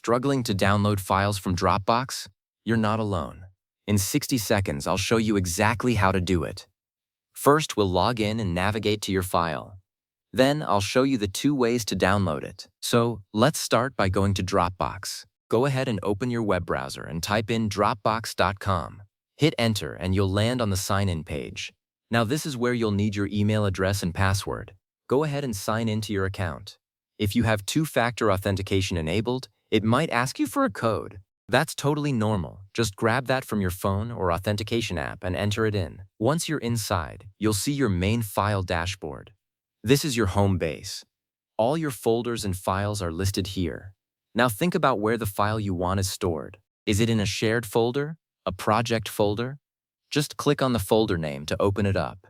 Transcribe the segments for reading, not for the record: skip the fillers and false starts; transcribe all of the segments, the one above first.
Struggling to download files from Dropbox? You're not alone. In 60 seconds, I'll show you exactly how to do it. First, we'll log in and navigate to your file. Then, I'll show you the 2 ways to download it. So, let's start by going to Dropbox. Go ahead and open your web browser and type in dropbox.com. Hit enter and you'll land on the sign-in page. Now this is where you'll need your email address and password. Go ahead and sign into your account. If you have 2-factor authentication enabled, it might ask you for a code. That's totally normal. Just grab that from your phone or authentication app and enter it in. Once you're inside, you'll see your main file dashboard. This is your home base. All your folders and files are listed here. Now think about where the file you want is stored. Is it in a shared folder? A project folder? Just click on the folder name to open it up.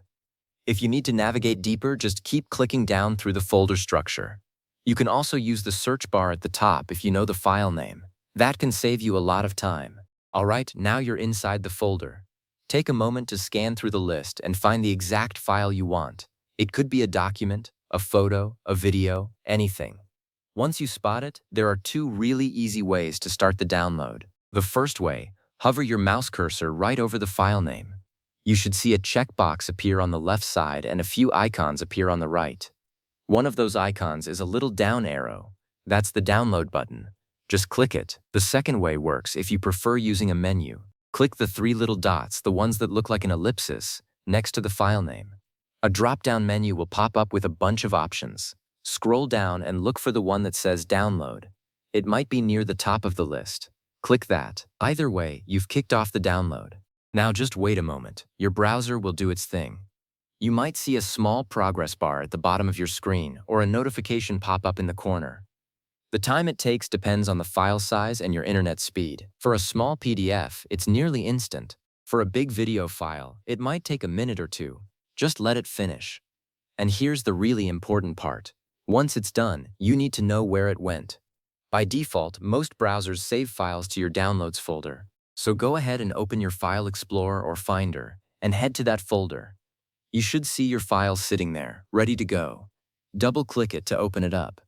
If you need to navigate deeper, just keep clicking down through the folder structure. You can also use the search bar at the top if you know the file name. That can save you a lot of time. Alright, now you're inside the folder. Take a moment to scan through the list and find the exact file you want. It could be a document, a photo, a video, anything. Once you spot it, there are 2 really easy ways to start the download. The first way, hover your mouse cursor right over the file name. You should see a checkbox appear on the left side and a few icons appear on the right. One of those icons is a little down arrow. That's the download button. Just click it. The second way works if you prefer using a menu. Click the 3 little dots, the ones that look like an ellipsis, next to the file name. A drop-down menu will pop up with a bunch of options. Scroll down and look for the one that says Download. It might be near the top of the list. Click that. Either way, you've kicked off the download. Now just wait a moment. Your browser will do its thing. You might see a small progress bar at the bottom of your screen or a notification pop up in the corner. The time it takes depends on the file size and your internet speed. For a small PDF, it's nearly instant. For a big video file, it might take a minute or 2. Just let it finish. And here's the really important part. Once it's done, you need to know where it went. By default, most browsers save files to your Downloads folder. So go ahead and open your File Explorer or Finder and head to that folder. You should see your file sitting there, ready to go. Double-click it to open it up.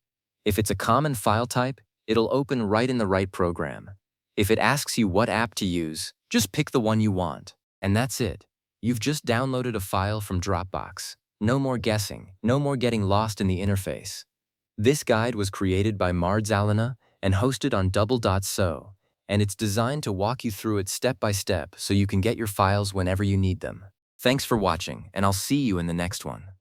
If it's a common file type, it'll open right in the right program. If it asks you what app to use, just pick the one you want. And that's it. You've just downloaded a file from Dropbox. No more guessing, no more getting lost in the interface. This guide was created by Mardzalina and hosted on double.so, and it's designed to walk you through it step by step so you can get your files whenever you need them. Thanks for watching, and I'll see you in the next one.